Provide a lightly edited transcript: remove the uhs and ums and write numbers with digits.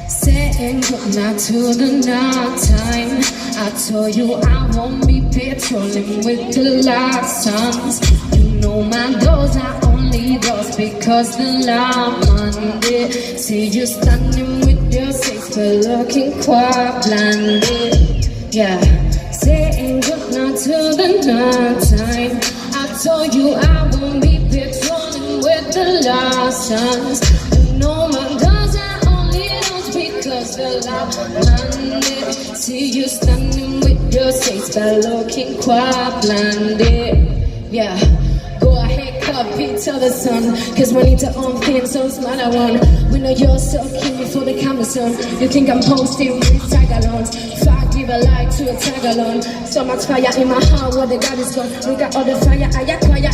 Saying goodnight to the night time. I told you I won't be patrolling with the last times. You know my doors are only doors because the light Monday. See you standing with your face, but looking quite blinded. Yeah, saying goodnight to the night time. I told you I won't be patrolling with the last times. You know my doors are only doors because the light Monday. See you standing with your face, but looking quite blinded. Yeah, go ahead, copy, tell the sun. Cause we need to own things, so smart I want. We know you're so keen before the camera son. You think I'm posting with tag-alongs. Fuck, give a like to a tag-along. So much fire in my heart where the God is gone. We got all the fire, I acquire.